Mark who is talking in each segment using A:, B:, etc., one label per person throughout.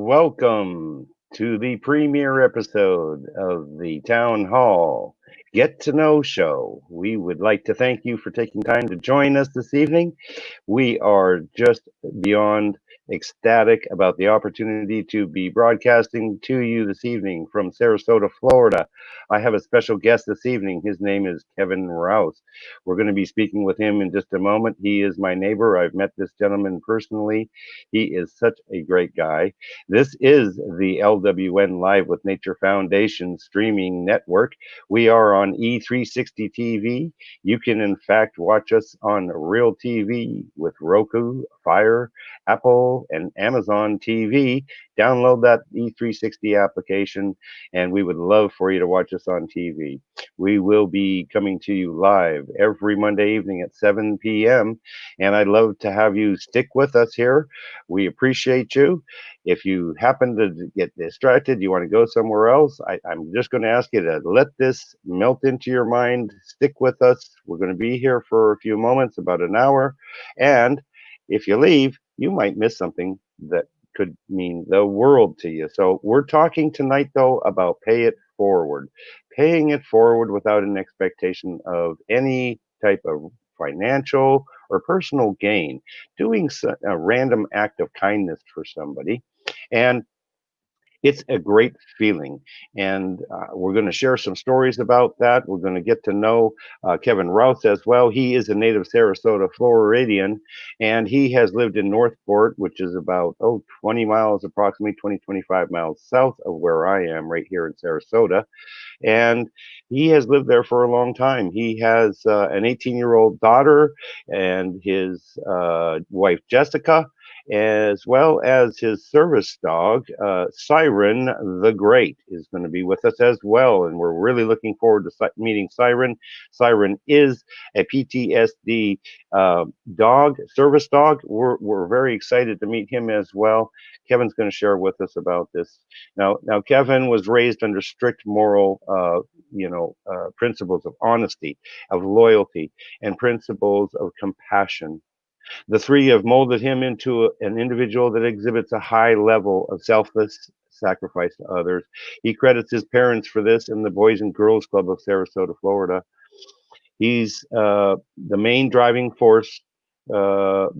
A: Welcome to the premiere episode of the Town Hall Get to Know Show. We would like to thank you for taking time to join us this evening. We are just beyond ecstatic about the opportunity to be broadcasting to you this evening from Sarasota, Florida. I have a special guest this evening. His name is Kevin Rouse. We're going to be speaking with him in just a moment. He is my neighbor. I've met this gentleman personally. He is such a great guy. This is the LWN Live with Nature Foundation streaming network. We are on E360 TV. You can, in fact, watch us on Real TV with Roku, Fire, Apple, and Amazon TV. Download that E360 application, and we would love for you to watch us on TV. We will be coming to you live every Monday evening at 7 p.m., and I'd love to have you stick with us here. We appreciate you. If you happen to get distracted, you want to go somewhere else, I'm just going to ask you to let this melt into your mind. Stick with us. We're going to be here for a few moments, about an hour. And if you leave, you might miss something that could mean the world to you. So we're talking tonight, though, about pay it forward. Paying it forward without an expectation of any type of financial or personal gain. Doing a random act of kindness for somebody. And it's a great feeling. And we're going to share some stories about that. We're going to get to know Kevin Rouse as well. He is a native Sarasota Floridian, and he has lived in Northport, which is about, 20 miles, approximately 20, 25 miles south of where I am, right here in Sarasota. And he has lived there for a long time. He has an 18-year-old daughter and his wife, Jessica, as well as his service dog, Siren The Great, is going to be with us as well. And we're really looking forward to meeting Siren. Siren is a PTSD dog, service dog. We're very excited to meet him as well. Kevin's going to share with us about this. Now, Kevin was raised under strict moral, principles of honesty, of loyalty, and principles of compassion. The three have molded him into an individual that exhibits a high level of selfless sacrifice to others. He credits his parents for this in the Boys and Girls Club of Sarasota, Florida. He's the main driving force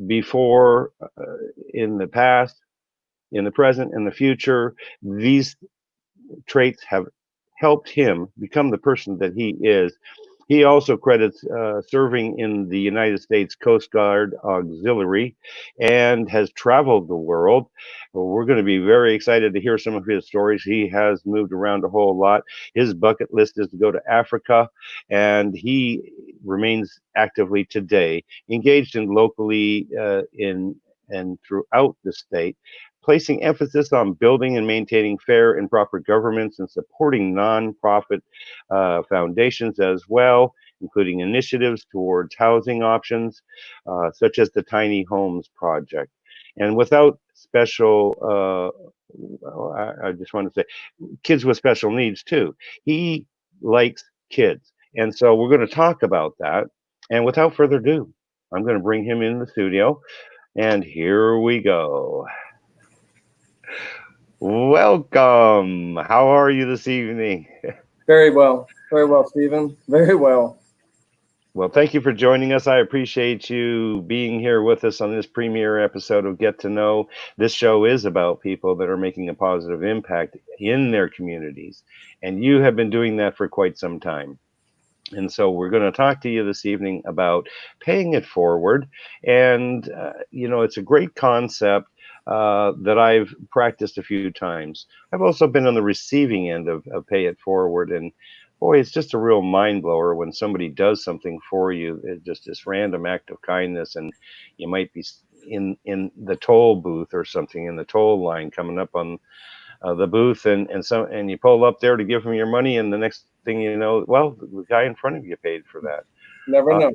A: before, in the past, in the present, and the future. These traits have helped him become the person that he is. He also credits serving in the United States Coast Guard Auxiliary and has traveled the world. We're going to be very excited to hear some of his stories. He has moved around a whole lot. His bucket list is to go to Africa, and he remains actively today engaged in locally and throughout the state, placing emphasis on building and maintaining fair and proper governments and supporting nonprofit foundations as well, including initiatives towards housing options, such as the Tiny Homes Project. And without special, I just want to say, kids with special needs too. He likes kids. And so we're going to talk about that. And without further ado, I'm going to bring him in the studio. And here we go. Welcome. How are you this evening?
B: Very well, Stephen. Very well.
A: Well, thank you for joining us. I appreciate you being here with us on this premiere episode of Get to Know. This show is about people that are making a positive impact in their communities, and you have been doing that for quite some time. And so we're going to talk to you this evening about paying it forward. And, it's a great concept that I've practiced a few times. I've also been on the receiving end of pay it forward. And boy, it's just a real mind blower when somebody does something for you. It's just this random act of kindness. And you might be in the toll booth or something, in the toll line coming up on the booth, and you pull up there to give them your money, and the next thing you know, well, the guy in front of you paid for that.
B: Never know.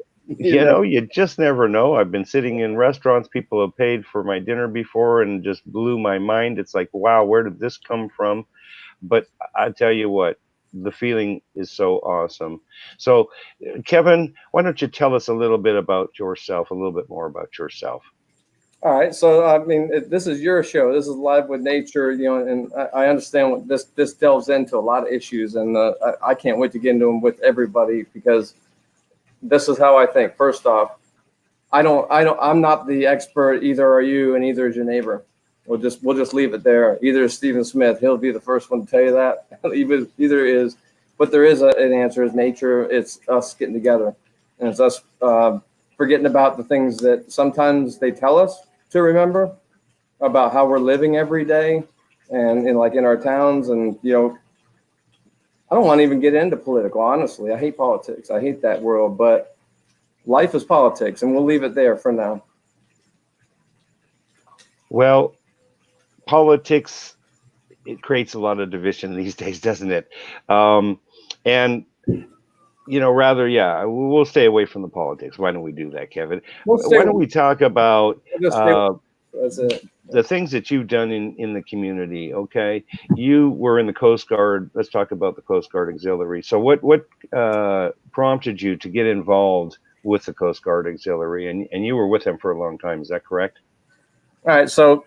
A: You just never know. I've been sitting in restaurants, people have paid for my dinner before, and just blew my mind. It's like, wow, where did this come from? But I tell you what, the feeling is so awesome. So, Kevin, why don't you tell us a little bit about yourself, a little bit more about yourself?
B: All right, so I mean, this is your show. This is Live with Nature, and I understand what this delves into a lot of issues, and I can't wait to get into them with everybody because this is how I think. First off, I'm not the expert. Either are you, and either is your neighbor. We'll just leave it there. Either is Stephen Smith. He'll be the first one to tell you that. Either is, but there is an answer. Is nature. It's us getting together, and it's us forgetting about the things that sometimes they tell us to remember about how we're living every day, and like in our towns. And I don't want to even get into political. Honestly, I hate politics. I hate that world, but life is politics, and we'll leave it there for now.
A: Well, politics, it creates a lot of division these days, doesn't it? And rather, yeah, we'll stay away from the politics. Why don't we do that, Kevin? Why don't we talk about the things that you've done in the community? Okay, you were in the Coast Guard. Let's talk about the Coast Guard Auxiliary. So what prompted you to get involved with the Coast Guard Auxiliary? And you were with them for a long time. Is that correct?
B: All right, so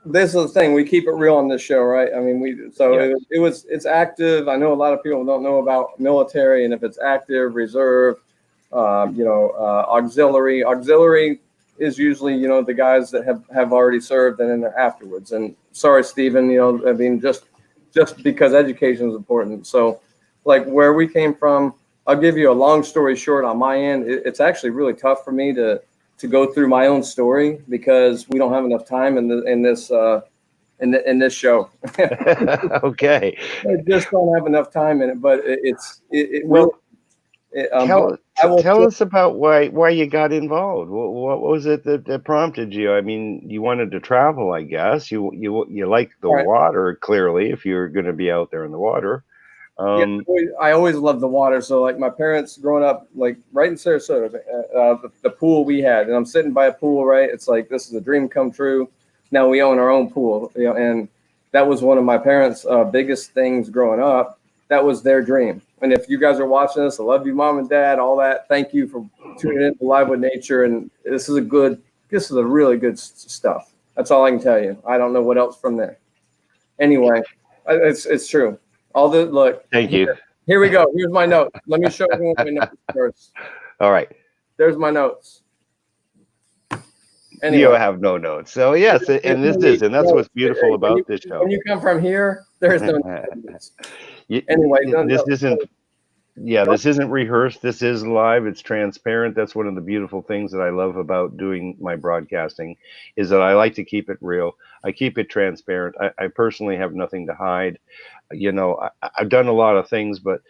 B: this is the thing. We keep it real on this show, right? I mean, it's active. I know a lot of people don't know about military, and if it's active, reserve, auxiliary. Auxiliary is usually, the guys that have already served and then they're afterwards. And sorry, Stephen, I mean, just because education is important. So like where we came from, I'll give you a long story short on my end. It's actually really tough for me to go through my own story because we don't have enough time in this show.
A: Okay.
B: I just don't have enough time in it, but
A: tell us about why you got involved. What was it that prompted you? I mean, you wanted to travel, I guess. You like the water, clearly, if you're going to be out there in the water.
B: I always loved the water. So like my parents growing up, like right in Sarasota, the pool we had, and I'm sitting by a pool, right? It's like, this is a dream come true. Now we own our own pool, and that was one of my parents' biggest things growing up. That was their dream. And if you guys are watching this, I love you, Mom and Dad, all that. Thank you for tuning in to Live with Nature. And this is a really good stuff. That's all I can tell you. I don't know what else from there. Anyway, it's true. Look.
A: Thank you.
B: Here we go. Here's my note. Let me show you my notes first.
A: All right.
B: There's my notes.
A: Anyway. You have no notes. So yes, and that's what's beautiful about this show.
B: When you come from here, there's no notes. Anyway,
A: this isn't rehearsed. This is live. It's transparent. That's one of the beautiful things that I love about doing my broadcasting, is that I like to keep it real. I keep it transparent. I personally have nothing to hide. I've done a lot of things, but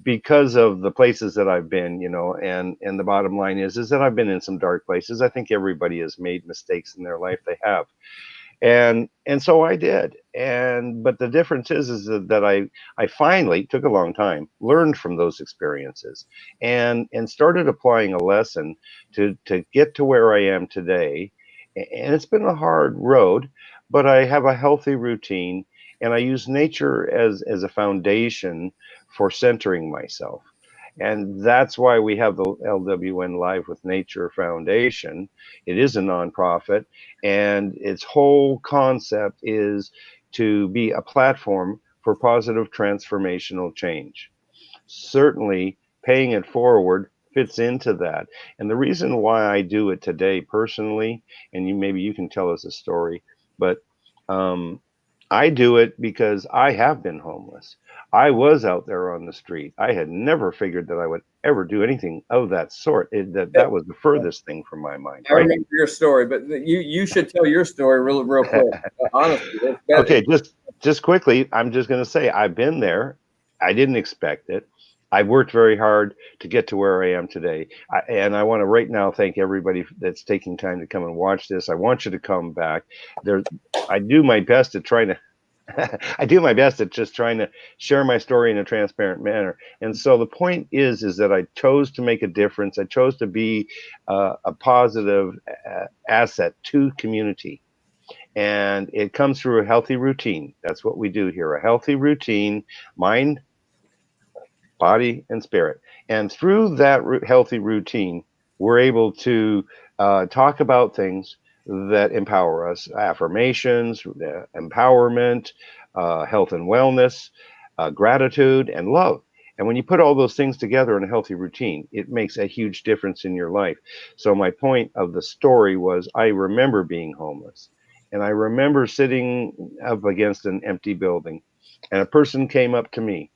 A: because of the places that I've been, and the bottom line is that I've been in some dark places. I think everybody has made mistakes in their life. They have. And so I did. But the difference is that I finally, took a long time, learned from those experiences and started applying a lesson to get to where I am today. And it's been a hard road, but I have a healthy routine, and I use nature as a foundation for centering myself. And that's why we have the LWN Live with Nature Foundation. It is a nonprofit, and its whole concept is to be a platform for positive transformational change. Certainly, paying it forward fits into that. And the reason why I do it today personally, and maybe you can tell us a story, but I do it because I have been homeless. I was out there on the street. I had never figured that I would ever do anything of that sort. That was the furthest thing from my mind.
B: I remember your story, but you should tell your story real quick. Honestly.
A: Okay, just quickly, I'm just going to say I've been there. I didn't expect it. I worked very hard to get to where I am today. And I want to right now thank everybody that's taking time to come and watch this. I want you to come back. I do my best at trying to just trying to share my story in a transparent manner. And so the point is that I chose to make a difference. I chose to be a positive asset to community. And it comes through a healthy routine. That's what we do here. A healthy routine, mind, body, and spirit. And through that healthy routine, we're able to talk about things that empower us: affirmations, empowerment, health and wellness, gratitude, and love. And when you put all those things together in a healthy routine, it makes a huge difference in your life. So my point of the story was, I remember being homeless, and I remember sitting up against an empty building, and a person came up to me,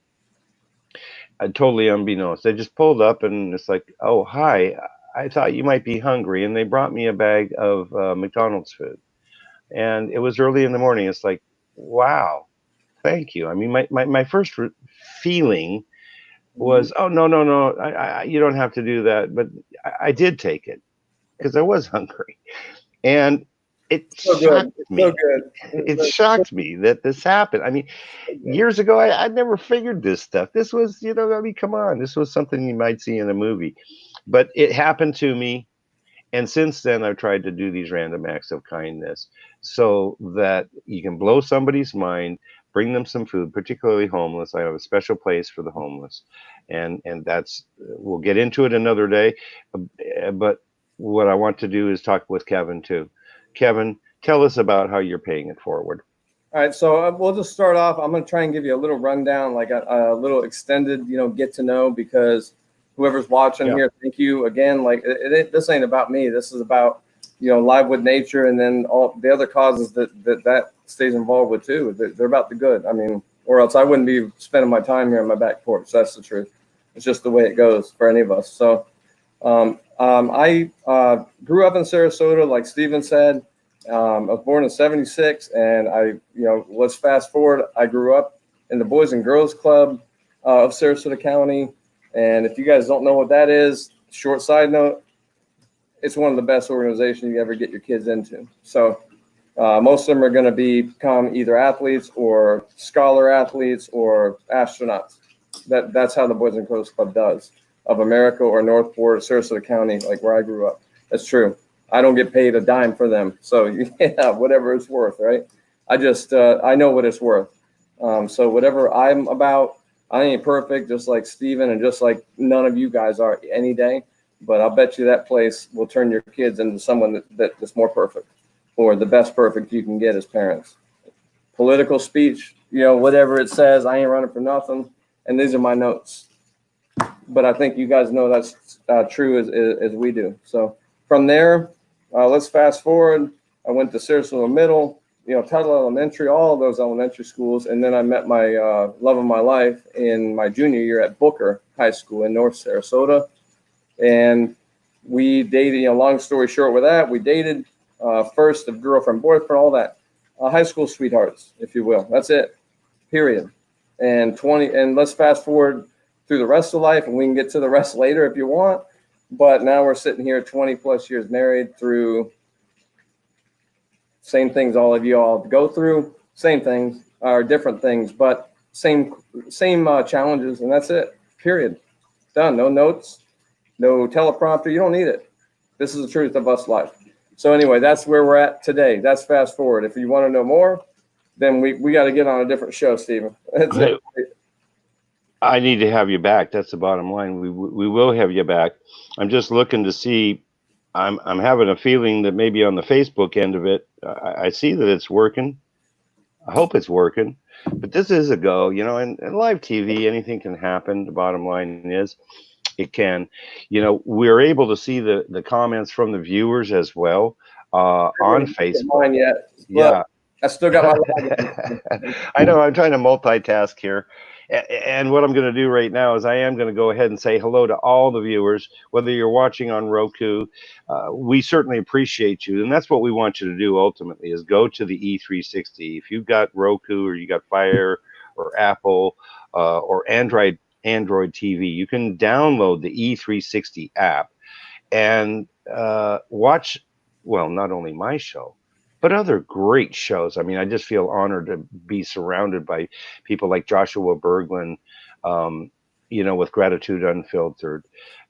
A: totally unbeknownst. They just pulled up, and it's like, "Oh, hi, I thought you might be hungry," and they brought me a bag of McDonald's food. And it was early in the morning. It's like, wow, thank you. I mean, my first feeling
B: Mhm.
A: was, oh, no, no, no, you don't have to do that. But I did take it because I was hungry. And it
B: So good.
A: shocked
B: It's so
A: me.
B: good.
A: It shocked me that this happened. I mean, years ago, I'd never figured this stuff. This was, I mean, come on. This was something you might see in a movie. But it happened to me. And since then, I've tried to do these random acts of kindness so that you can blow somebody's mind, bring them some food, particularly homeless. I have a special place for the homeless, and that's, we'll get into it another day. But what I want to do is talk with Kevin too. Kevin, tell us about how you're paying it forward.
B: All right, so we'll just start off. I'm going to try and give you a little rundown, like a little extended, get to know, because whoever's watching
A: Yeah.
B: here, thank you again. Like this ain't about me. This is about, Live with Nature, and then all the other causes that stays involved with too. They're about the good. I mean, or else I wouldn't be spending my time here on my back porch. That's the truth. It's just the way it goes for any of us. So I grew up in Sarasota, like Steven said. I was born in '76, and let's fast forward. I grew up in the Boys and Girls Club of Sarasota County. And if you guys don't know what that is, short side note, it's one of the best organizations you ever get your kids into. So most of them are going to become either athletes or scholar athletes or astronauts. That's how the Boys and Girls Club does of America, or Northport, Sarasota County, like where I grew up. That's true. I don't get paid a dime for them. So yeah, whatever it's worth, right? I just, I know what it's worth. So whatever I'm about, I ain't perfect, just like Steven and just like none of you guys are any day. But I'll bet you that place will turn your kids into someone that's more perfect, or the best perfect you can get as parents. Political speech, whatever it says, I ain't running for nothing. And these are my notes. But I think you guys know that's true as we do. So from there, let's fast forward. I went to Sarasota Middle, Tuttle Elementary, all of those elementary schools. And then I met my love of my life in my junior year at Booker High School in North Sarasota. And we dated, long story short with that, we dated first of girlfriend, boyfriend, all that. High school sweethearts, if you will. That's it, period. And let's fast forward through the rest of life, and we can get to the rest later if you want. But now we're sitting here 20 plus years married through same things all of you all go through, same things, or different things, but same challenges, and that's it, period. Done. No notes, no teleprompter. You don't need it. This is the truth of us life. So anyway, that's where we're at today. That's fast forward. If you want to know more, then we got to get on a different show, Stephen. That's it.
A: I need to have you back. That's the bottom line. We will have you back. I'm just looking to see. I'm having a feeling that maybe on the Facebook end of it, I see that it's working. I hope it's working. But this is a go, and live TV, anything can happen. The bottom line is it can. We're able to see the comments from the viewers as well on Facebook.
B: Mine yet,
A: Yeah.
B: I still got my.
A: I know, I'm trying to multitask here. And what I'm going to do right now is I am going to go ahead and say hello to all the viewers, whether you're watching on Roku. We certainly appreciate you. And that's what we want you to do ultimately, is go to the E360. If you've got Roku, or you got Fire or Apple or Android TV, you can download the E360 app and watch, well, not only my show, but other great shows. I mean, I just feel honored to be surrounded by people like Joshua Berglund, with Gratitude Unfiltered,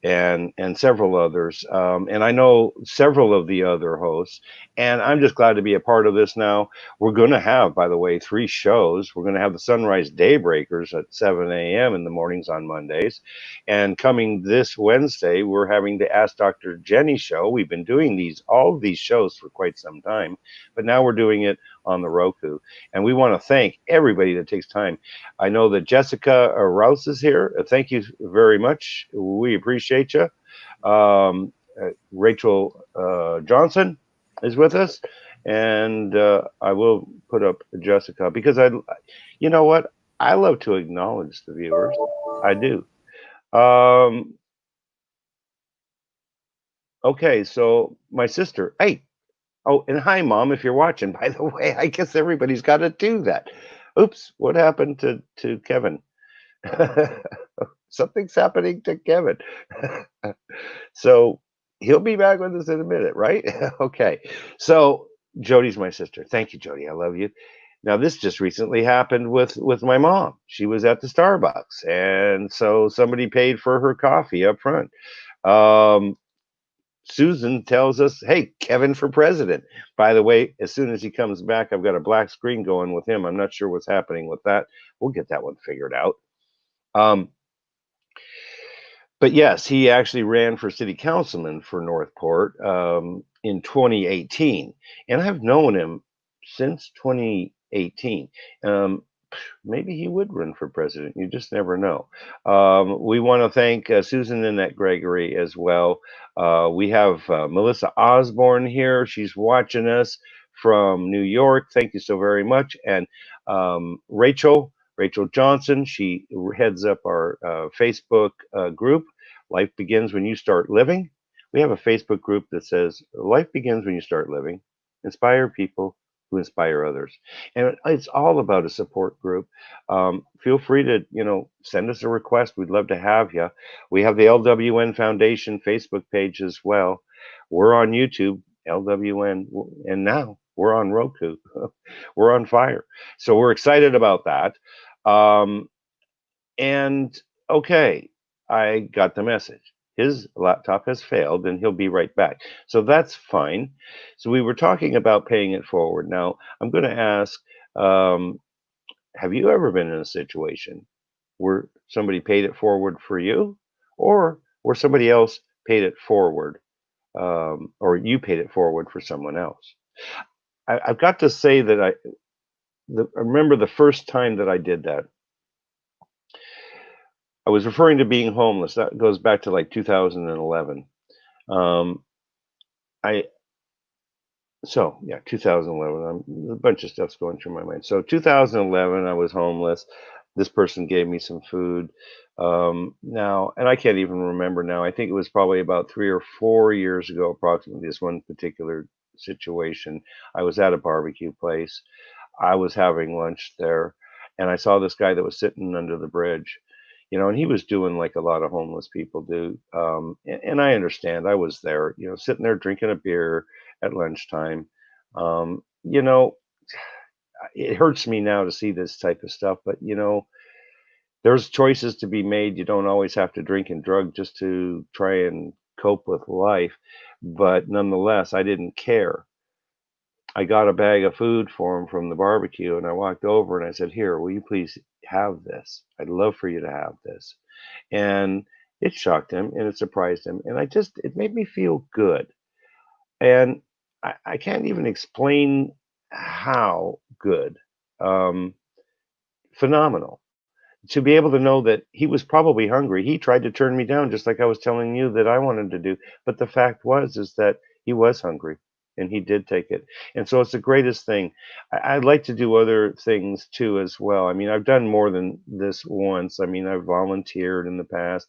A: and several others. And I know several of the other hosts, and I'm just glad to be a part of this now. We're going to have, by the way, 3 shows. We're going to have the Sunrise Daybreakers at 7 a.m. in the mornings on Mondays, and coming this Wednesday, we're having the Ask Dr. Jenny show. We've been doing all of these shows for quite some time, but now we're doing it on the Roku, and we want to thank everybody that takes time. I know that Jessica Rouse is here. Thank you very much. We appreciate you. Rachel Johnson is with us, and I will put up Jessica because you know what? I love to acknowledge the viewers. I do. Okay, so my sister. Hey, oh, and hi, Mom, if you're watching. By the way, I guess everybody's got to do that. Oops, what happened to Kevin? Something's happening to Kevin. So he'll be back with us in a minute, right? Okay. So Jody's my sister. Thank you, Jody. I love you. Now this just recently happened with my mom. She was at the Starbucks, and so somebody paid for her coffee up front. Um, Susan tells us, "Hey, Kevin for president." By the way, as soon as he comes back, I've got a black screen going with him. I'm not sure what's happening with that. We'll get that one figured out. Um, but yes, he actually ran for city councilman for Northport in 2018, and I've known him since 2018. Um, Maybe he would run for president. You just never know. We want to thank Susan Annette Gregory as well. We have Melissa Osborne here. She's watching us from New York. Thank you so very much. And Rachel Johnson, she heads up our Facebook group, Life Begins When You Start Living. We have a Facebook group that says, Life Begins When You Start Living. Inspire people who inspire others. And it's all about a support group. Feel free to, send us a request. We'd love to have you. We have the LWN Foundation Facebook page as well. We're on YouTube, LWN, and now we're on Roku. We're on fire. So we're excited about that. And okay, I got the message. His laptop has failed and he'll be right back. So that's fine. So we were talking about paying it forward. Now, I'm going to ask, have you ever been in a situation where somebody paid it forward for you, or where somebody else paid it forward, or you paid it forward for someone else? I've got to say that I remember the first time that I did that. I was referring to being homeless. That goes back to like 2011. Um, I 2011. A bunch of stuff's going through my mind. So 2011, I was homeless. This person gave me some food. Now, and I can't even remember now. I think it was probably about 3 or 4 years ago, approximately. This one particular situation. I was at a barbecue place. I was having lunch there, and I saw this guy that was sitting under the bridge, and he was doing like a lot of homeless people do. And I understand. I was there, sitting there drinking a beer at lunchtime. Um, you know, it hurts me now to see this type of stuff, but there's choices to be made. You don't always have to drink and drug just to try and cope with life. But nonetheless, I didn't care. I got a bag of food for him from the barbecue, and I walked over and I said, "Here, will you please have this? I'd love for you to have this." And it shocked him and it surprised him. And it made me feel good. And I can't even explain how good. Um, Phenomenal. To be able to know that he was probably hungry. He tried to turn me down just like I was telling you that I wanted to do. But the fact is that he was hungry and he did take it. And so it's the greatest thing. I'd like to do other things too as well. I mean, I've done more than this once. I mean, I've volunteered in the past.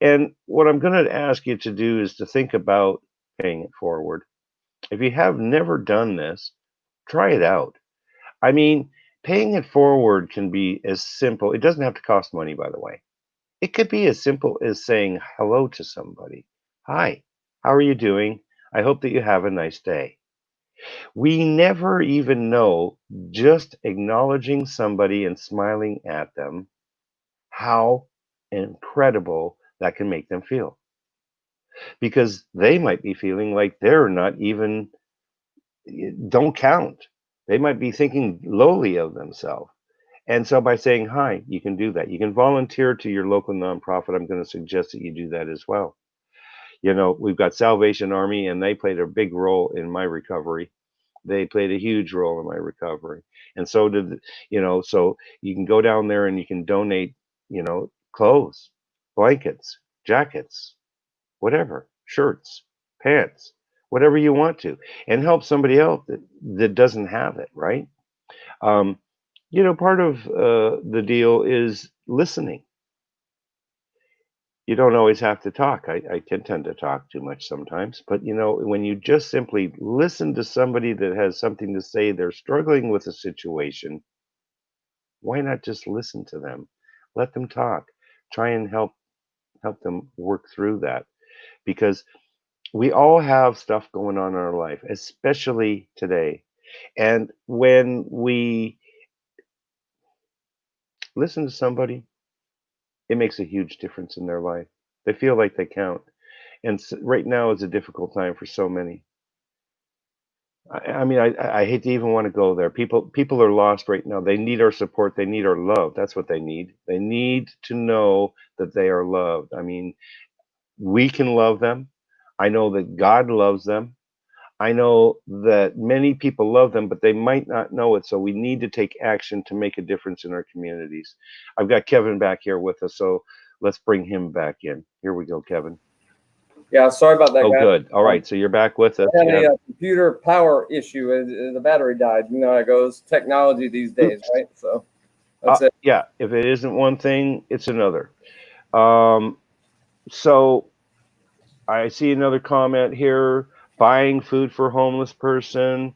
A: And what I'm going to ask you to do is to think about paying it forward. If you have never done this, try it out. I mean, paying it forward can be as simple. It doesn't have to cost money, by the way. It could be as simple as saying hello to somebody. Hi, how are you doing? I hope that you have a nice day. We never even know, just acknowledging somebody and smiling at them, how incredible that can make them feel, because they might be feeling like they're not even, don't count. They might be thinking lowly of themselves. And so by saying hi, you can do that. You can volunteer to your local nonprofit. I'm going to suggest that you do that as well. You know, we've got Salvation Army, and they played a big role in my recovery. They played a huge role in my recovery. And so did, so you can go down there and you can donate, clothes, blankets, jackets, whatever, shirts, pants, whatever you want to, and help somebody else that doesn't have it, right? Um, part of the deal is listening. You don't always have to talk. I can tend to talk too much sometimes, but when you just simply listen to somebody that has something to say, they're struggling with a situation, why not just listen to them? Let them talk. Try and help them work through that, because we all have stuff going on in our life, especially today. And when we listen to somebody, it makes a huge difference in their life. They feel like they count. And right now is a difficult time for so many. I hate to even want to go there. People are lost right now. They need our support. They need our love. That's what they need. They need to know that they are loved. I mean, we can love them. I know that God loves them. I know that many people love them, but they might not know it. So we need to take action to make a difference in our communities. I've got Kevin back here with us, so let's bring him back in. Here we go, Kevin.
B: Yeah, sorry about that,
A: Oh,
B: guys.
A: good. All right, so you're back with us.
B: I had
A: Yeah.
B: a computer power issue. The battery died. You know how it goes. Technology these days,
A: Oops.
B: right? So that's it.
A: Yeah, if it isn't one thing, it's another. Um, so I see another comment here: buying food for a homeless person.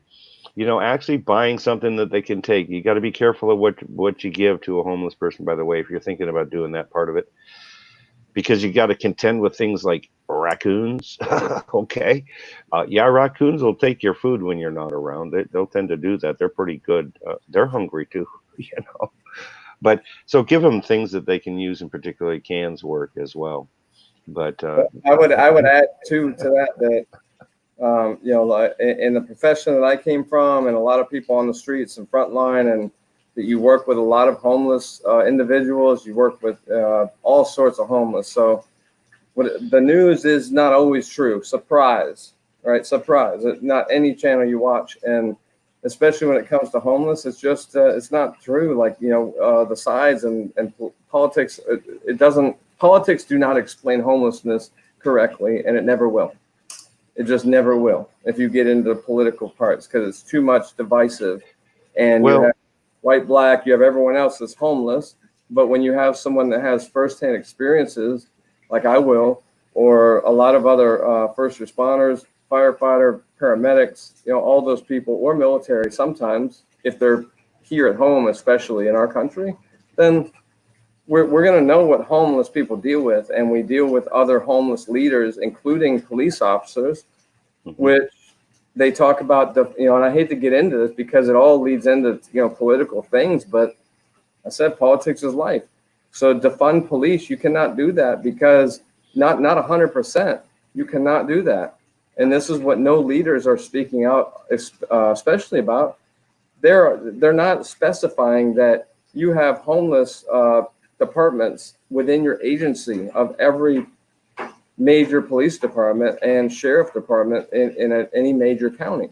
A: Actually buying something that they can take. You got to be careful of what you give to a homeless person, by the way, if you're thinking about doing that part of it, because you got to contend with things like raccoons. Okay. Yeah, raccoons will take your food when you're not around. They'll tend to do that. They're pretty good. They're hungry too, But so give them things that they can use, and particularly cans work as well. But
B: I would add to that like in the profession that I came from, and a lot of people on the streets and frontline, and that you work with a lot of homeless individuals. You work with all sorts of homeless. So the news is not always true. Surprise, right? Surprise. Not any channel you watch, and especially when it comes to homeless, it's just it's not true. Like the sides and politics. It doesn't. Politics do not explain homelessness correctly, and it never will. It just never will if you get into the political parts, because it's too much divisive. And you have white, black, you have everyone else that's homeless. But when you have someone that has firsthand experiences, like I will, or a lot of other first responders, firefighter, paramedics, all those people, or military sometimes, if they're here at home, especially in our country, then we're going to know what homeless people deal with, and we deal with other homeless leaders, including police officers, which they talk about and I hate to get into this because it all leads into political things, but I said politics is life. So defund police, you cannot do that, because not 100%, you cannot do that. And this is what no leaders are speaking out, especially about. They're not specifying that you have homeless departments within your agency of every major police department and sheriff department in any major county,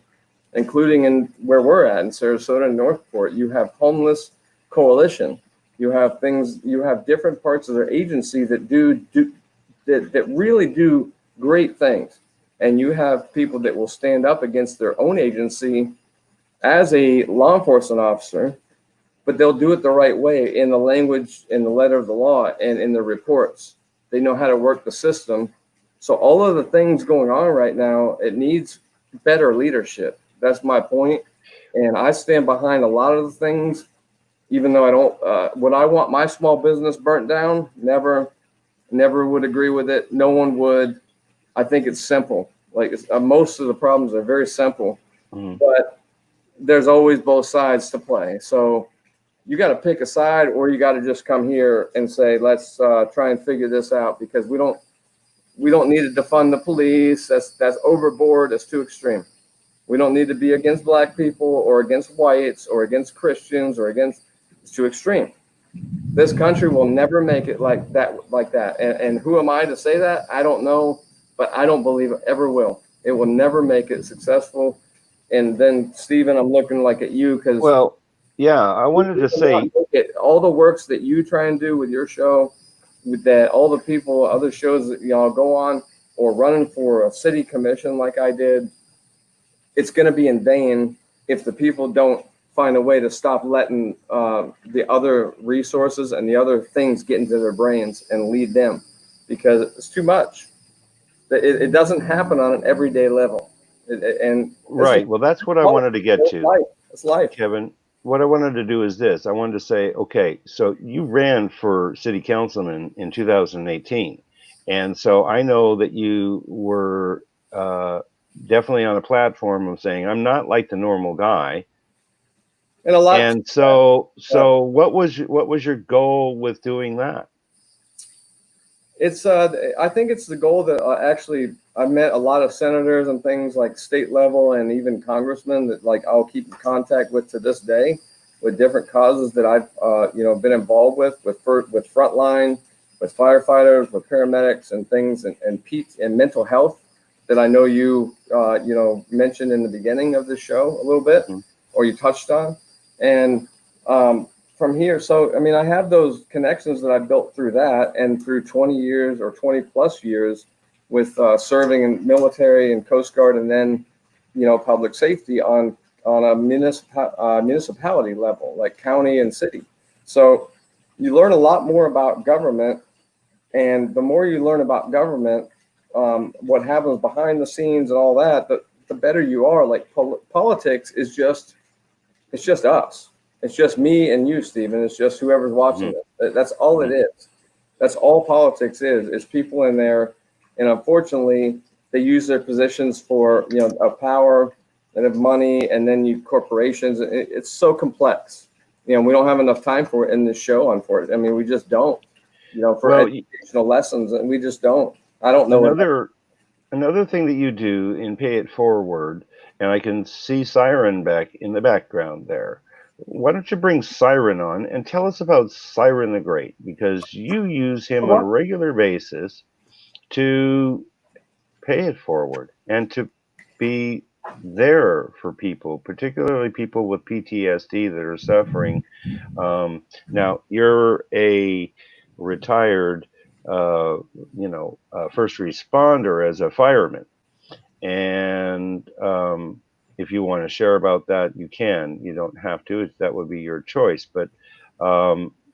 B: including in where we're at in Sarasota and Northport. You have homeless coalition. You have different parts of their agency that that really do great things. And you have people that will stand up against their own agency as a law enforcement officer, but they'll do it the right way, in the language, in the letter of the law, and in the reports. They know how to work the system. So all of the things going on right now, it needs better leadership. That's my point. And I stand behind a lot of the things, even though I don't, would I want my small business burnt down? Never would agree with it. No one would. I think it's simple. Like most of the problems are very simple, but there's always both sides to play. So you got to pick a side, or you got to just come here and say, let's try and figure this out, because we don't need to defund the police. That's overboard. That's too extreme. We don't need to be against black people or against whites or against Christians or against. It's too extreme. This country will never make it like that. And who am I to say that? I don't know, but I don't believe it ever will. It will never make it successful. And then, Stephen, I'm looking like at you, because
A: I wanted to say
B: all the works that you try and do with your show, with that, all the people, other shows that y'all go on, or running for a city commission like I did, it's going to be in vain if the people don't find a way to stop letting the other resources and the other things get into their brains and lead them, because it's too much. It doesn't happen on an everyday level.
A: Right. Well, that's what I wanted to get to.
B: It's life.
A: Kevin, what I wanted to do is this. I wanted to say, okay, so you ran for city councilman in 2018. And so I know that you were definitely on a platform of saying, I'm not like the normal guy.
B: And a lot.
A: And so what was your goal with doing that?
B: It's I think it's the goal that actually I met a lot of senators and things like state level and even congressmen that like I'll keep in contact with to this day, with different causes that I've been involved with frontline, with firefighters, with paramedics and things, and mental health that I know you mentioned in the beginning of the show a little bit, or you touched on, and from here, so I mean, I have those connections that I built through that, and through 20 years or 20 plus years with serving in military and Coast Guard, and then public safety on a municipality level, like county and city. So you learn a lot more about government, and the more you learn about government, what happens behind the scenes and all that, the better you are. Like politics is just, it's just us. It's just me and you, Stephen. It's just whoever's watching it. That's all it is. That's all politics is. It's people in there, and unfortunately, they use their positions for of power and of money, and then corporations. It's so complex. We don't have enough time for it in this show. Unfortunately, I mean, we just don't. For educational lessons, and we just don't. I don't know.
A: Another thing that you do in Pay It Forward, and I can see Siren back in the background there. Why don't you bring Siren on and tell us about Siren the Great, because you use him on a regular basis to pay it forward and to be there for people, particularly people with PTSD that are suffering. Now, you're a retired, first responder as a fireman, and if you want to share about that, you can. You don't have to. That would be your choice. But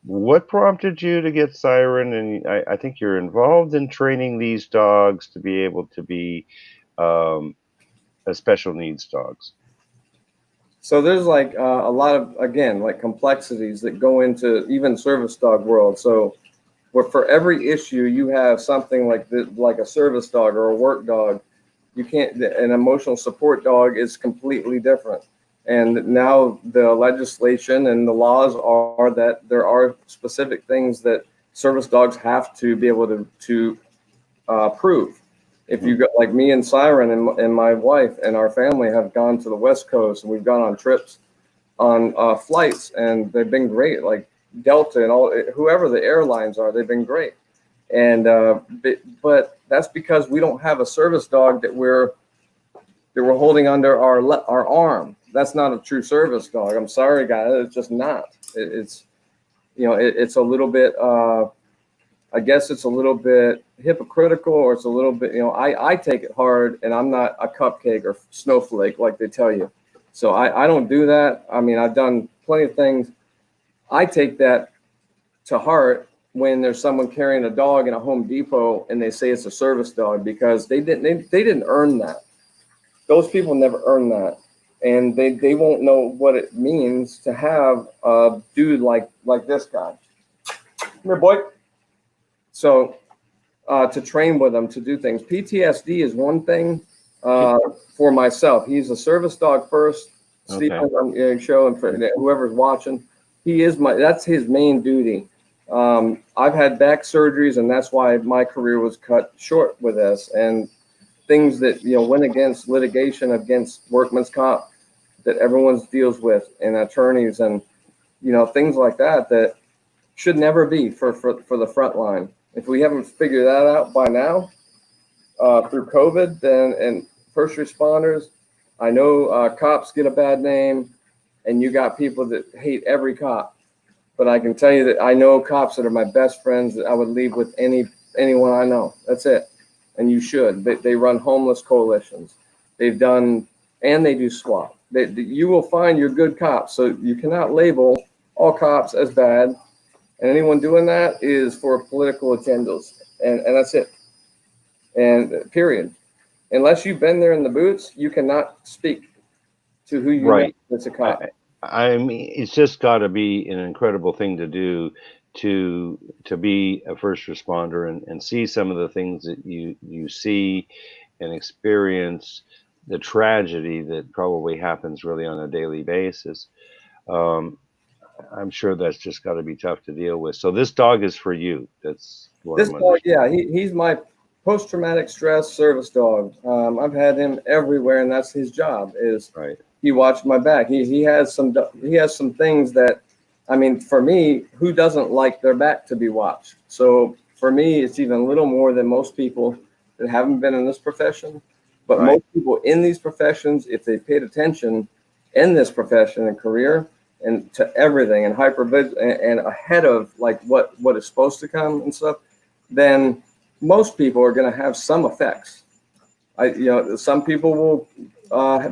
A: what prompted you to get Siren? And I think you're involved in training these dogs to be able to be special needs dogs.
B: So there's like a lot of, again, like complexities that go into even service dog world. So for every issue, you have something like like a service dog or a work dog. You can't, an emotional support dog is completely different. And now the legislation and the laws are that there are specific things that service dogs have to be able to prove. If you got, like me and Siren and my wife and our family have gone to the West Coast, and we've gone on trips on flights, and they've been great, like Delta and all, whoever the airlines are, they've been great. And but that's because we don't have a service dog that we're holding under our arm. That's not a true service dog. I'm sorry, guys. It's just not. It's it's a little bit. I guess it's a little bit hypocritical, or it's a little bit. I take it hard, and I'm not a cupcake or snowflake like they tell you. So I don't do that. I mean, I've done plenty of things. I take that to heart when there's someone carrying a dog in a Home Depot and they say it's a service dog, because they didn't earn that. Those people never earned that, and they won't know what it means to have a dude like this guy. Come here, boy. So to train with them, to do things. PTSD is one thing for myself. He's a service dog first. Okay. Stephen on your show, and for whoever's watching. that's his main duty. I've had back surgeries, and that's why my career was cut short with this, and things that, went against litigation against workman's comp that everyone deals with, and attorneys, and, things like that should never be for the front line. If we haven't figured that out by now, through COVID, then, and first responders, I know cops get a bad name, and you got people that hate every cop. But I can tell you that I know cops that are my best friends that I would leave with anyone I know. That's it. And you should. They run homeless coalitions. They've done, and they do SWAT. You will find your good cops. So you cannot label all cops as bad. And anyone doing that is for political agendas. And that's it. And period. Unless you've been there in the boots, you cannot speak to who you know that's a cop.
A: I mean, it's just got to be an incredible thing to do to be a first responder and see some of the things that you see and experience, the tragedy that probably happens really on a daily basis. I'm sure that's just got to be tough to deal with. So this dog is for you. That's what
B: this dog. Yeah, he's my post-traumatic stress service dog. I've had him everywhere, and that's his job. Is he watched my back. He has some things that, I mean, for me, who doesn't like their back to be watched? So for me, it's even a little more than most people that haven't been in this profession. But most people in these professions, if they paid attention in this profession and career and to everything and and ahead of like what is supposed to come and stuff, then most people are going to have some effects. Some people will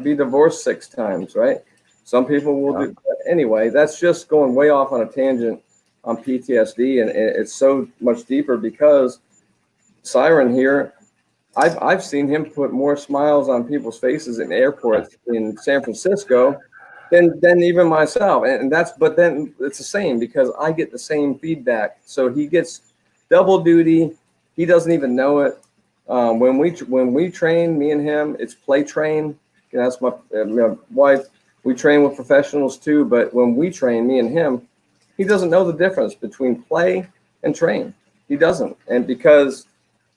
B: be divorced 6 times, right? Some people will do. Anyway, that's just going way off on a tangent on PTSD, and it's so much deeper because Siren here, I've seen him put more smiles on people's faces in airports in San Francisco than even myself, but then it's the same because I get the same feedback. So he gets double duty. He doesn't even know it. When we train, me and him, it's play train. That's my wife. We train with professionals too, but when we train, me and him, he doesn't know the difference between play and train. He doesn't, and because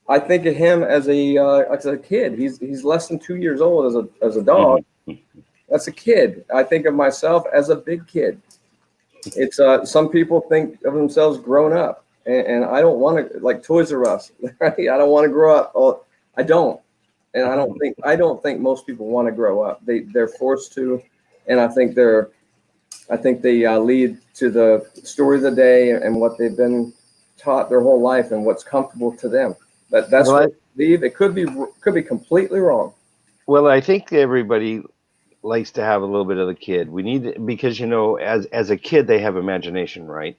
B: I think of him as a kid. He's less than 2 years old as a dog. That's a kid. I think of myself as a big kid. It's some people think of themselves grown up, and I don't want to, like Toys R Us. Right? I don't want to grow up. Oh, I don't, and I don't think most people want to grow up. They're forced to, and I think they lead to the story of the day and what they've been taught their whole life and what's comfortable to them. That's what I believe. It could be completely wrong.
A: Well, I think everybody likes to have a little bit of the kid. We need, because as a kid they have imagination, right?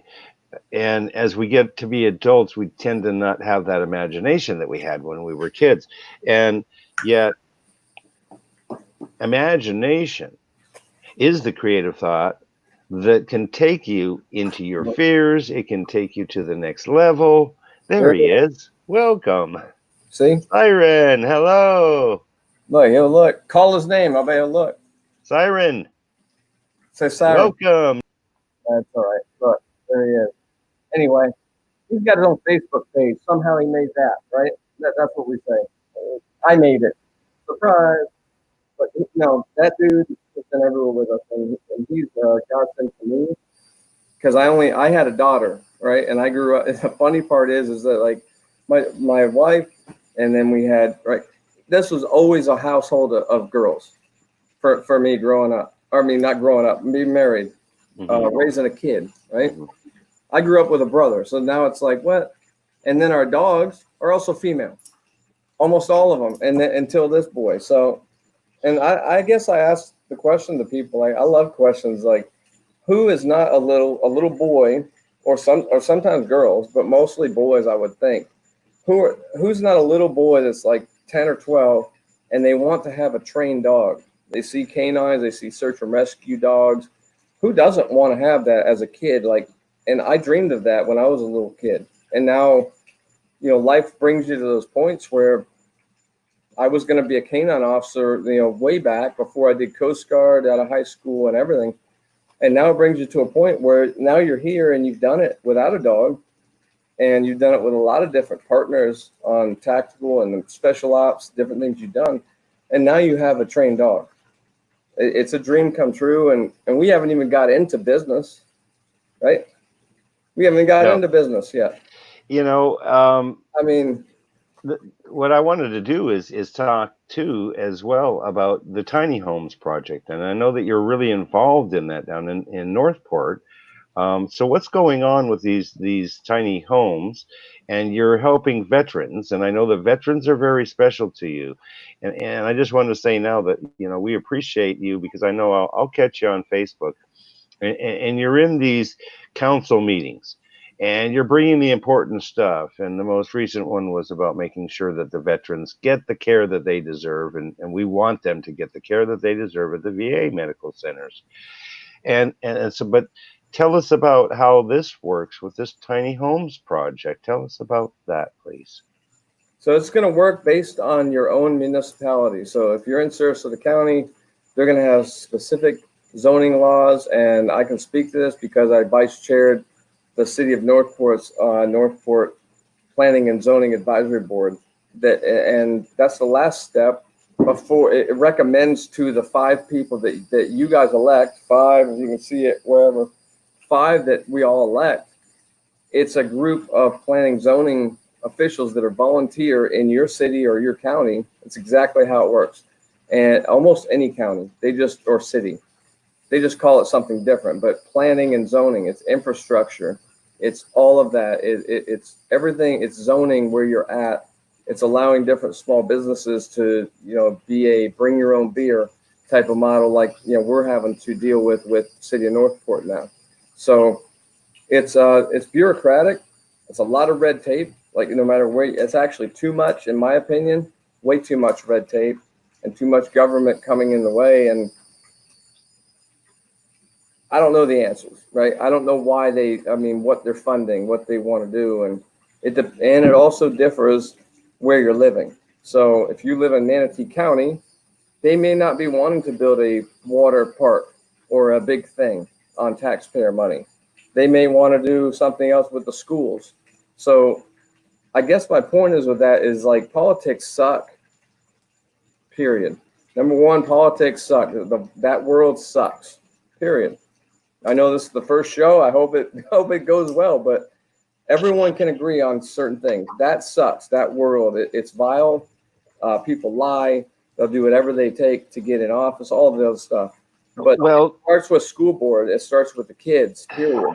A: And as we get to be adults, we tend to not have that imagination that we had when we were kids. And yet imagination is the creative thought that can take you into your fears. It can take you to the next level. There he is. Welcome.
B: See?
A: Siren, hello.
B: Look. Call his name. I'll be able to look.
A: Siren.
B: Say Siren.
A: Welcome.
B: That's all right. Look, there he is. Anyway, he's got his own Facebook page. Somehow he made that, right? That's what we say. I made it. Surprise. But no, that dude has been everywhere with us, and he's godsend to me because I had a daughter, right? And I grew up. The funny part is that like my wife, and then we had this was always a household of girls for me growing up. I mean, not growing up, being married, raising a kid, right? I grew up with a brother, so now it's like what? And then our dogs are also female, almost all of them, and then, until this boy. So, and I guess I asked the question to people. I love questions like, who is not a little boy, or sometimes girls, but mostly boys, I would think. Who's not a little boy that's like 10 or 12, and they want to have a trained dog? They see canines, they see search and rescue dogs. Who doesn't want to have that as a kid? And I dreamed of that when I was a little kid. And now, life brings you to those points where I was going to be a canine officer, way back before I did Coast Guard out of high school and everything. And now it brings you to a point where now you're here and you've done it without a dog, and you've done it with a lot of different partners on tactical and special ops, different things you've done. And now you have a trained dog. It's a dream come true. And we haven't even got into business, right? We haven't got into business yet.
A: You know,
B: I mean,
A: what I wanted to do is talk too as well about the tiny homes project, and I know that you're really involved in that down in Northport. So what's going on with these tiny homes? And you're helping veterans, and I know the veterans are very special to you. And I just wanted to say now that we appreciate you, because I know I'll catch you on Facebook, and you're in these council meetings, and you're bringing the important stuff. And the most recent one was about making sure that the veterans get the care that they deserve, and we want them to get the care that they deserve at the VA medical centers. And so, but tell us about how this works with this tiny homes project. Tell us about that, please.
B: So it's going to work based on your own municipality. So if you're in Sarasota County, they're going to have specific zoning laws, and I can speak to this because I vice chaired the city of Northport's Northport Planning and Zoning Advisory Board. And that's the last step before it recommends to the 5 people that you guys elect, 5, you can see it wherever, 5 that we all elect. It's a group of planning zoning officials that are volunteer in your city or your county. It's exactly how it works. And almost any county, or city, they just call it something different. But planning and zoning, it's infrastructure, it's all of that. It's everything. It's zoning where you're at. It's allowing different small businesses to, be a bring your own beer type of model, like we're having to deal with City of Northport now. So it's bureaucratic. It's a lot of red tape. Like no matter where, it's actually too much, in my opinion, way too much red tape and too much government coming in the way. And I don't know the answers, right? I don't know why what they're funding, what they want to do. And it also differs where you're living. So if you live in Manatee County, they may not be wanting to build a water park or a big thing on taxpayer money. They may want to do something else with the schools. So I guess my point is with that is like politics suck, period. Number one, politics suck. That world sucks, period. I know this is the first show. I hope it goes well, but everyone can agree on certain things. That sucks. That world, it's vile. People lie. They'll do whatever they take to get in office, all of those stuff. But it starts with school board. It starts with the kids, period.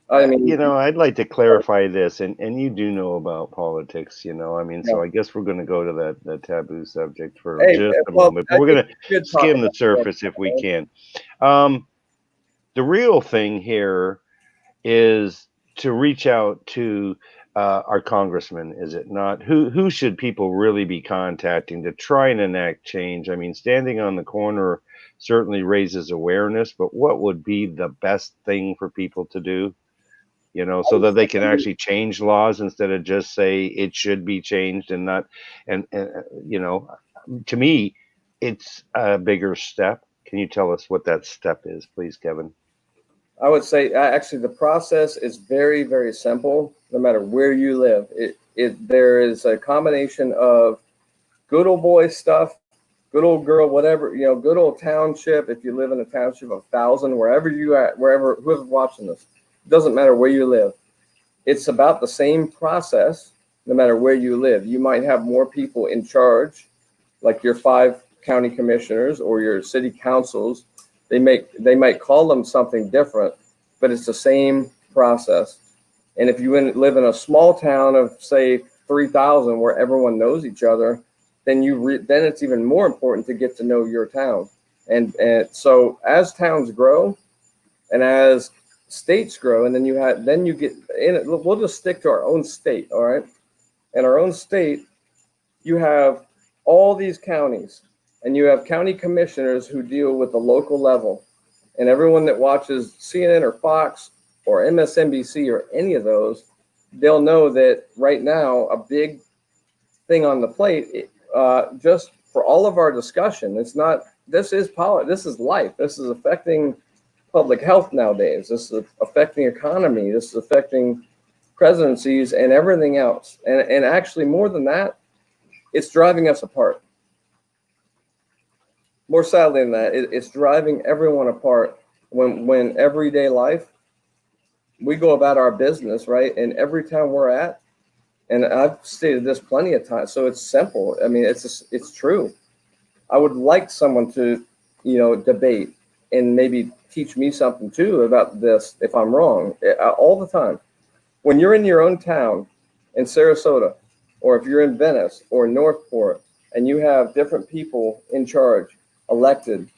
B: I mean,
A: I'd like to clarify this, and you do know about politics, so I guess we're going to go to that taboo subject for just a moment. But we're going to skim the surface if we can. The real thing here is to reach out to our congressman, is it not? Who should people really be contacting to try and enact change? I mean, standing on the corner certainly raises awareness, but what would be the best thing for people to do? So that they can actually change laws instead of just say it should be changed and not. And to me, it's a bigger step. Can you tell us what that step is, please, Kevin?
B: I would say actually the process is very, very simple. No matter where you live, there is a combination of good old boy stuff, good old girl, whatever, good old township. If you live in a township of 1,000, wherever whoever's watching this, it doesn't matter where you live. It's about the same process, no matter where you live. You might have more people in charge, like your 5 county commissioners or your city councils. They might call them something different, but it's the same process. And if you live in a small town of say 3,000 where everyone knows each other, then then it's even more important to get to know your town. And so as towns grow and as states grow, and then you get in it. We'll just stick to our own state, all right? In our own state, you have all these counties, and you have county commissioners who deal with the local level. And everyone that watches CNN or Fox or MSNBC or any of those, they'll know that right now a big thing on the plate, just for all of our discussion, this is life. This is affecting public health nowadays. This is affecting economy. This is affecting presidencies and everything else. And actually, more than that, it's driving us apart. More sadly than that, it's driving everyone apart. When everyday life, we go about our business, right? And every town we're at, and I've stated this plenty of times, so it's simple. I mean, it's true. I would like someone to, debate and maybe teach me something too about this if I'm wrong. All the time. When you're in your own town in Sarasota, or if you're in Venice or Northport, and you have different people in charge, elected,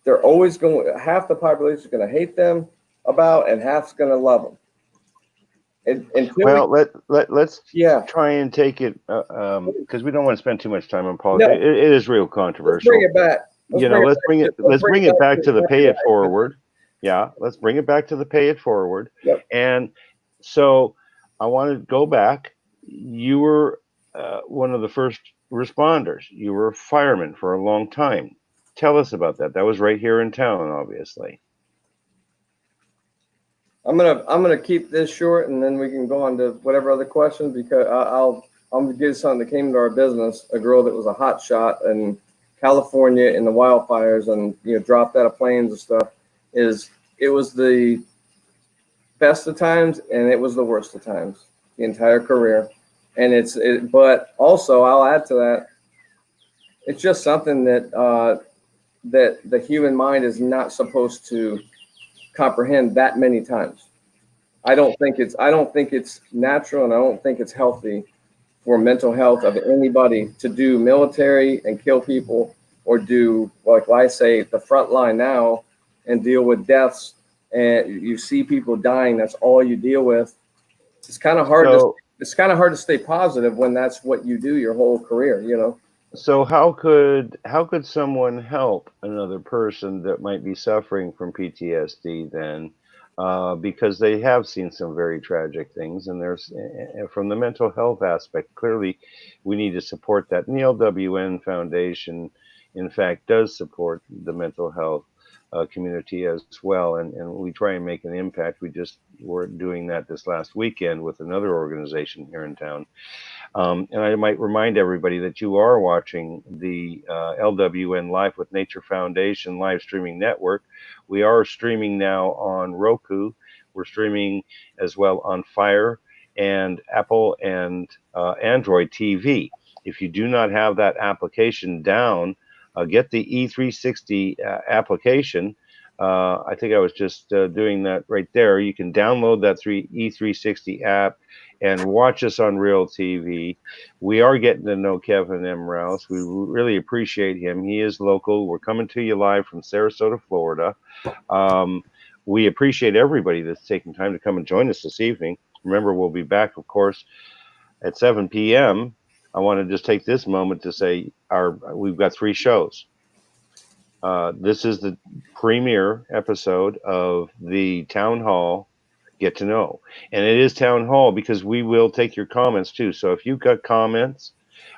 B: they're always half the population is going to hate them about, and half's going to love them.
A: Well, let's try and take it because we don't want to spend too much time on politics. No, it is real controversial.
B: Let's bring it back.
A: Let's bring it back to the pay it forward. Yeah, let's bring it back to the pay it forward.
B: Yep.
A: And so I want to go back. You were one of the first responders. You were a fireman for a long time. Tell us about that. That was right here in town, obviously.
B: I'm gonna keep this short, and then we can go on to whatever other questions, because I'm gonna give something that came into our business. A girl that was a hot shot in California in the wildfires, and dropped out of planes and stuff. It was the best of times, and it was the worst of times. The entire career, and but also I'll add to that. It's just something that that the human mind is not supposed to comprehend that many times. I don't think it's natural, and I don't think it's healthy for mental health of anybody to do military and kill people, or do, like I say, the front line now and deal with deaths, and you see people dying. That's all you deal with. It's kind of hard. It's kind of hard to stay positive when that's what you do your whole career.
A: So how could someone help another person that might be suffering from PTSD then? Because they have seen some very tragic things, and there's from the mental health aspect, clearly we need to support that. And the LWN Foundation, in fact, does support the mental health community as well, and we try and make an impact. We just were doing that this last weekend with another organization here in town. And I might remind everybody that you are watching the LWN Life with Nature Foundation live streaming network. We are streaming now on Roku. We're streaming as well on Fire and Apple and Android TV. If you do not have that application down, get the E360 application. I think I was just doing that right there. You can download that E360 app and watch us on Real TV. We are getting to know Kevin M. Rouse. We really appreciate him. He is local. We're coming to you live from Sarasota, Florida. We appreciate everybody that's taking time to come and join us this evening. Remember, we'll be back, of course, at 7 p.m. I want to just take this moment to say we've got 3 shows. This is the premiere episode of the Town Hall Get to Know. And it is Town Hall because we will take your comments too. So if you've got comments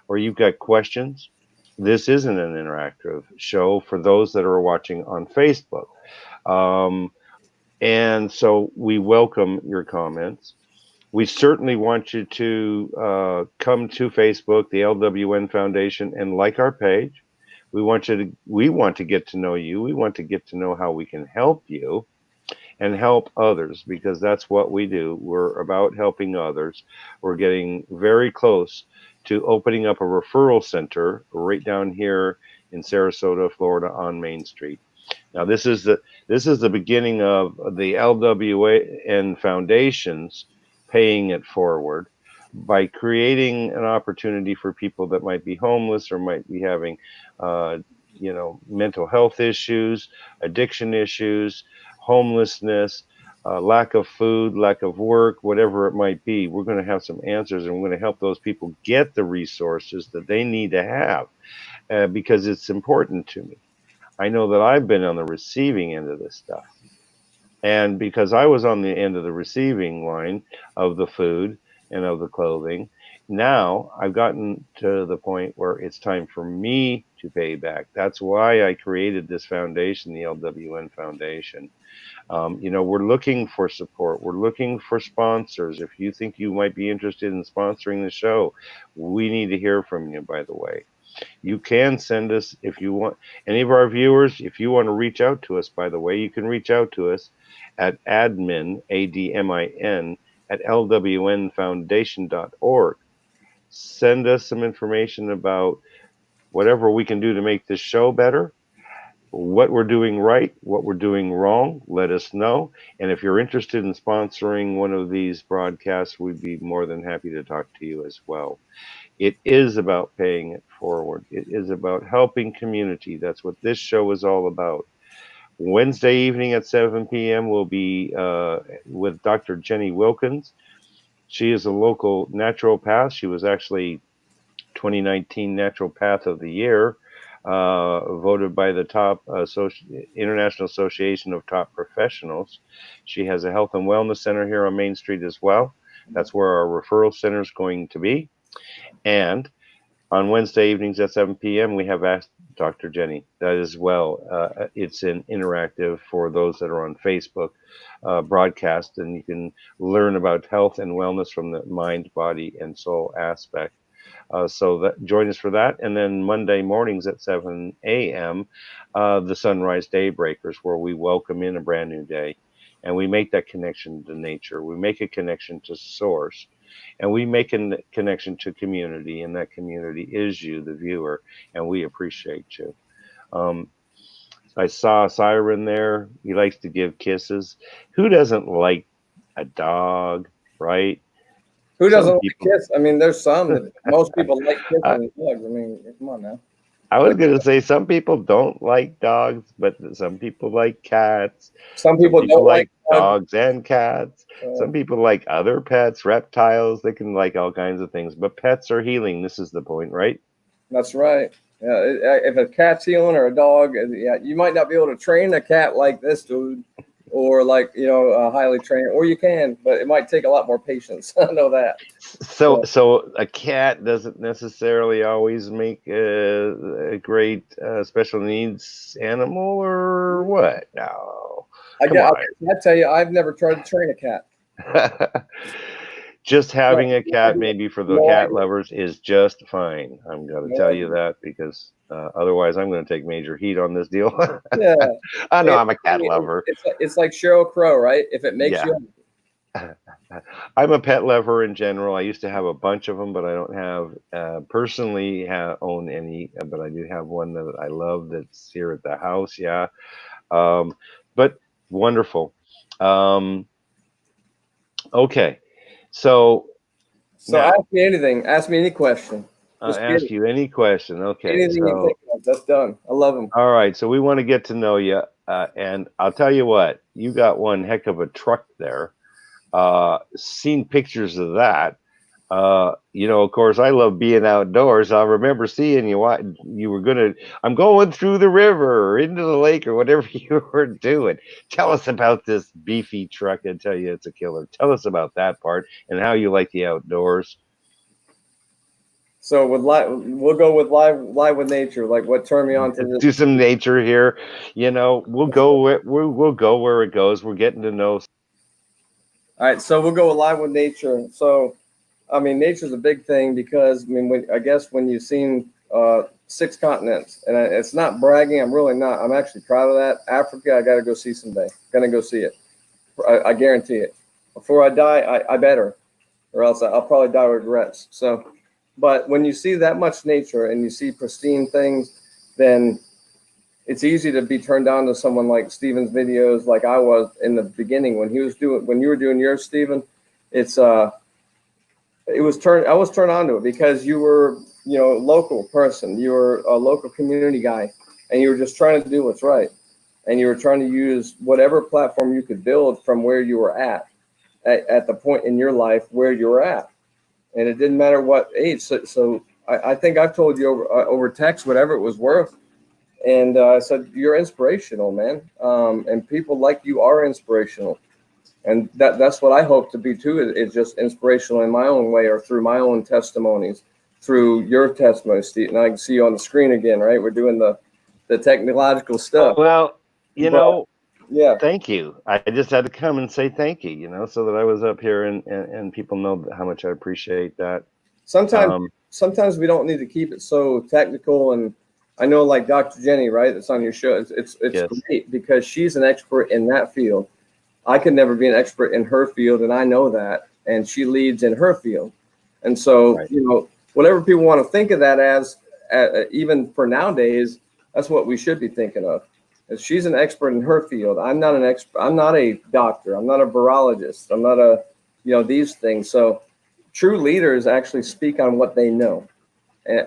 A: or you've got questions, this isn't an interactive show for those that are watching on Facebook. And so we welcome your comments. We certainly want you to come to Facebook, the LWN Foundation, and like our page. We want to get to know you. We want to get to know how we can help you and help others, because that's what we do. We're about helping others. We're getting very close to opening up a referral center right down here in Sarasota, Florida on Main Street. Now, this is the beginning of the LWN Foundation's paying it forward by creating an opportunity for people that might be homeless or might be having mental health issues, addiction issues, homelessness, lack of food, lack of work, whatever it might be. We're going to have some answers, and we're going to help those people get the resources that they need to have, because it's important to me. I know that I've been on the receiving end of this stuff. And because I was on the end of the receiving line of the food and of the clothing, now I've gotten to the point where it's time for me to pay back. That's why I created this foundation, the LWN Foundation. We're looking for support. We're looking for sponsors. If you think you might be interested in sponsoring the show, we need to hear from you, by the way. You can send us, if you want, any of our viewers, if you want to reach out to us, by the way, you can reach out to us at admin, ADMIN, at lwnfoundation.org. Send us some information about whatever we can do to make this show better, what we're doing right, what we're doing wrong. Let us know. And if you're interested in sponsoring one of these broadcasts, we'd be more than happy to talk to you as well. It is about paying it forward. It is about helping community. That's what this show is all about. Wednesday evening at 7 p.m. we'll be with Dr. Jenny Wilkins. She is a local naturopath. She was actually 2019 Naturopath of the Year, voted by the top International Association of Top Professionals. She has a health and wellness center here on Main Street as well. That's where our referral center is going to be. And on Wednesday evenings at 7 p.m., we have Ask Dr. Jenny. That as well. It's an interactive for those that are on Facebook broadcast, and you can learn about health and wellness from the mind, body, and soul aspect. So join us for that. And then Monday mornings at 7 a.m., the Sunrise Daybreakers, where we welcome in a brand new day. And we make that connection to nature. We make a connection to source. And we make a connection to community. And that community is you, the viewer. And we appreciate you. I saw Siren there. He likes to give kisses. Who doesn't like a dog, right?
B: Who doesn't like to kiss? I mean, there's some that most people like kissing dogs. I mean, come on now.
A: I was going to say some people don't like dogs, but some people like cats.
B: Some people don't like
A: dogs and cats. Some people like other pets, reptiles. They can like all kinds of things. But pets are healing. This is the point, right?
B: That's right. Yeah, if a cat's healing or a dog, yeah, you might not be able to train a cat like this dude, or like, highly trained, or you can, but it might take a lot more patience. I know that.
A: So a cat doesn't necessarily always make a great special needs animal, or what? No.
B: I tell you, I've never tried to train a cat.
A: Just having a cat, maybe for the cat lovers, is just fine. I'm going to tell you that, because otherwise I'm going to take major heat on this deal.
B: Yeah.
A: I know I'm a cat lover.
B: It's like Sheryl Crow, right? If it makes you.
A: I'm a pet lover in general. I used to have a bunch of them, but I don't have personally own any, but I do have one that I love that's here at the house. Yeah. But wonderful. Okay. So
B: now, ask me anything. Ask me any question.
A: Ask you any question. Okay.
B: Anything you think of, that's done. I love them.
A: All right. So we want to get to know you. And I'll tell you what, you got one heck of a truck there. Seen pictures of that. Of course, I love being outdoors. I remember seeing you. You were I'm going through the river or into the lake or whatever you were doing. Tell us about this beefy truck. I tell you, it's a killer. Tell us about that part and how you like the outdoors.
B: So we'll go with live with nature. Like, what turned me on to this?
A: Do some nature here. We'll go where it goes. We're getting to know.
B: All right, so we'll go with live with nature. So, I mean, nature's a big thing because, I mean, when you've seen 6 continents, and it's not bragging, I'm really not. I'm actually proud of that. Africa, I got to go see someday. Gonna go see it. I guarantee it. Before I die, I better, or else I'll probably die with regrets. So, but when you see that much nature and you see pristine things, then it's easy to be turned on to someone like Steven's videos, like I was in the beginning when you were doing yours, Steven. I was turned on to it because you were, local person. You were a local community guy, and you were just trying to do what's right. And you were trying to use whatever platform you could build from where you were at the point in your life where you were at. And it didn't matter what age. So I think I've told you over text, whatever it was worth. And I said, you're inspirational, man. And people like you are inspirational. And that's what I hope to be too, is just inspirational in my own way or through my own testimonies. through your testimony, Steve, and I can see you on the screen again, right? We're doing the technological stuff.
A: Well,
B: yeah.
A: Thank you. I just had to come and say thank you, so that I was up here and people know how much I appreciate that.
B: Sometimes we don't need to keep it so technical, and I know like Dr. Jenny, right? That's on your show. It's
A: Yes.
B: great because she's an expert in that field. I could never be an expert in her field, and I know that, and she leads in her field. And so,
A: Right.
B: Whatever people want to think of that as, even for nowadays, that's what we should be thinking of. If she's an expert in her field, I'm not an expert. I'm not a doctor. I'm not a virologist. I'm not a, these things. So true leaders actually speak on what they know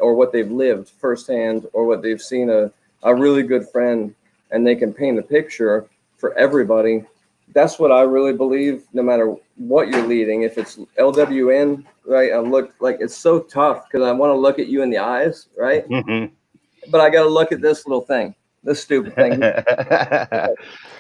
B: or what they've lived firsthand or what they've seen a really good friend, and they can paint a picture for everybody. That's what I really believe, no matter what you're leading. If it's LWN, right? I look like it's so tough because I want to look at you in the eyes, right?
A: Mm-hmm.
B: But I got to look at this little thing, this stupid thing.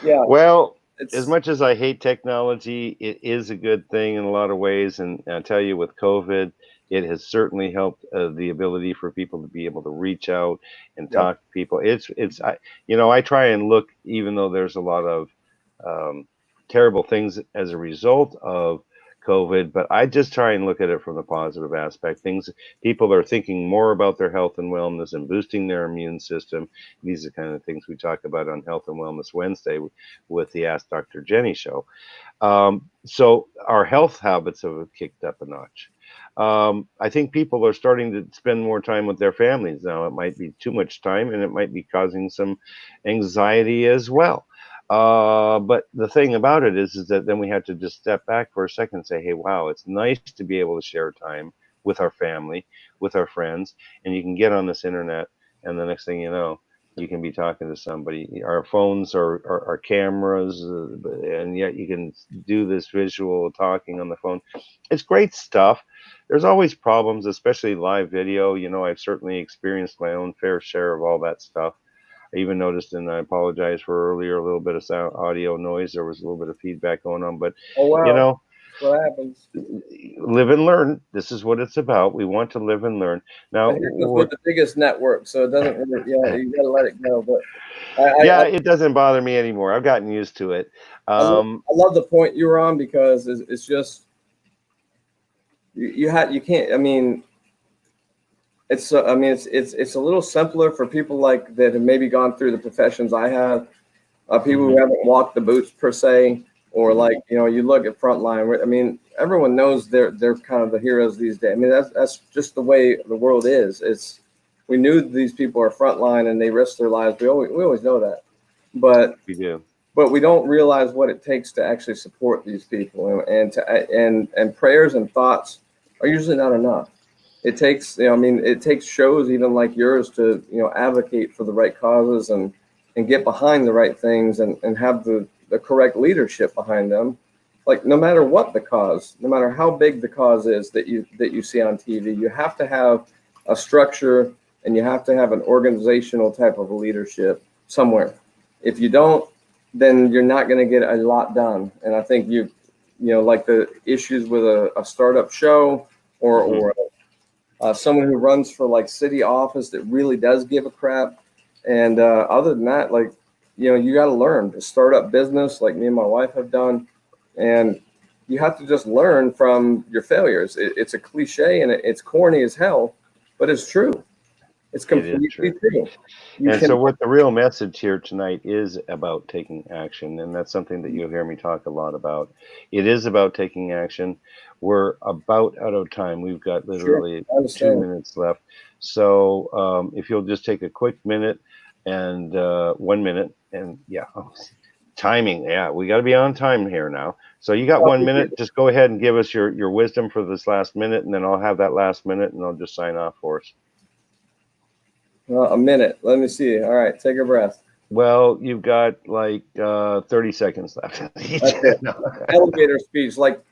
B: Yeah.
A: Well, as much as I hate technology, it is a good thing in a lot of ways. And I tell you, with COVID, it has certainly helped the ability for people to be able to reach out and talk to people. I try and look, even though there's a lot of terrible things as a result of COVID, but I just try and look at it from the positive aspect. People are thinking more about their health and wellness and boosting their immune system. These are kind of things we talk about on Health and Wellness Wednesday with the Ask Dr. Jenny show. So our health habits have kicked up a notch. I think people are starting to spend more time with their families now. It might be too much time, and it might be causing some anxiety as well. But the thing about it is that then we have to just step back for a second and say, hey, wow, it's nice to be able to share time with our family, with our friends, and you can get on this internet, and the next thing you know, you can be talking to somebody. Our phones are cameras, and yet you can do this visual talking on the phone. It's great stuff. There's always problems, especially live video. I've certainly experienced my own fair share of all that stuff. I even noticed, and I apologize for earlier, a little bit of sound audio noise. There was a little bit of feedback going on, but
B: what happens?
A: Live and learn. This is what it's about. We want to live and learn. Now,
B: with the biggest network, so it doesn't really, you got to let it go. But
A: it doesn't bother me anymore. I've gotten used to it.
B: I love the point you were on, because it's just you can't. I mean, it's a little simpler for people like that have maybe gone through the professions I have, people who haven't walked the boots per se, or like, you look at Frontline. I mean, everyone knows they're kind of the heroes these days. I mean, that's just the way the world is. We knew these people are frontline and they risk their lives. We always know that, but
A: we do.
B: But we don't realize what it takes to actually support these people, and prayers and thoughts are usually not enough. It takes, it takes shows even like yours to, advocate for the right causes and get behind the right things and have the correct leadership behind them. Like, no matter what the cause, no matter how big the cause is that you see on TV, you have to have a structure and you have to have an organizational type of a leadership somewhere. If you don't, then you're not going to get a lot done. And I think like the issues with a startup show or someone who runs for like city office that really does give a crap. And other than that, like, you got to learn to start up business like me and my wife have done. And you have to just learn from your failures. It's a cliche and it's corny as hell, but it's true. It's completely true.
A: So what the real message here tonight is about taking action, and that's something that you'll hear me talk a lot about. It is about taking action. We're about out of time. We've got literally 2 minutes left. So if you'll just take a quick minute and 1 minute, and timing. Yeah, we got to be on time here now. So you got 1 minute. Just go ahead and give us your wisdom for this last minute, and then I'll have that last minute, and I'll just sign off for us.
B: A minute. Let me see. All right, take a breath.
A: Well, you've got like 30 seconds left.
B: That's it. Elevator speech, like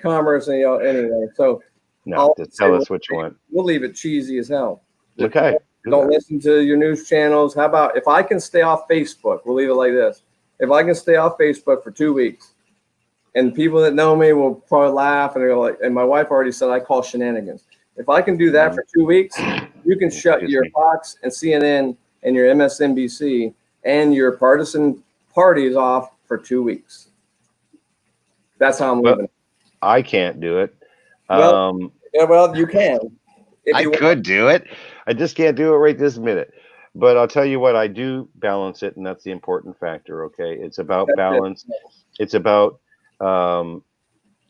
B: commerce, and anyway. So
A: no, just tell us what you want.
B: We'll leave it cheesy as hell.
A: Okay.
B: Don't listen to your news channels. How about if I can stay off Facebook? We'll leave it like this. If I can stay off Facebook for 2 weeks, and people that know me will probably laugh and go like, and my wife already said I call shenanigans. If I can do that for 2 weeks, you can shut
A: Excuse
B: your
A: me.
B: Fox and CNN and your MSNBC and your partisan parties off for 2 weeks. That's how I'm
A: Well,
B: leaving it.
A: I can't do it.
B: Well, yeah, well, you can. If
A: I
B: you
A: could do it. I just can't do it right this minute. But I'll tell you what, I do balance it, and that's the important factor. Okay, it's about
B: That's it.
A: balance. It's about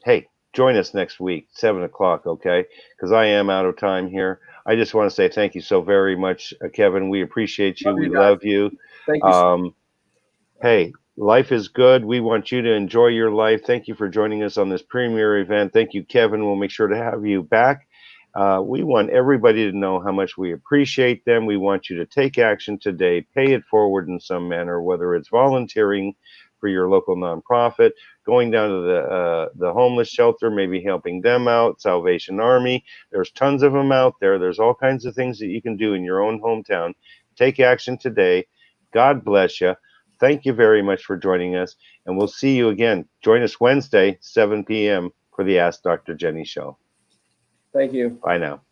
A: hey, join us next week, 7 o'clock. Okay, because I am out of time here. I just want to say thank you so very much, Kevin. We appreciate you.
B: Love you
A: We
B: guys.
A: love you.
B: Thank you.
A: Hey, life is good. We want you to enjoy your life. Thank you for joining us on this premiere event. Thank you, Kevin. We'll make sure to have you back. We want everybody to know how much we appreciate them. We want you to take action today, pay it forward in some manner, whether it's volunteering for your local nonprofit, going down to the homeless shelter, maybe helping them out, Salvation Army. There's tons of them out there. There's all kinds of things that you can do in your own hometown. Take action today. God bless you. Thank you very much for joining us, and we'll see you again. Join us Wednesday, 7 p.m. for the Ask Dr. Jenny show.
B: Thank you.
A: Bye now.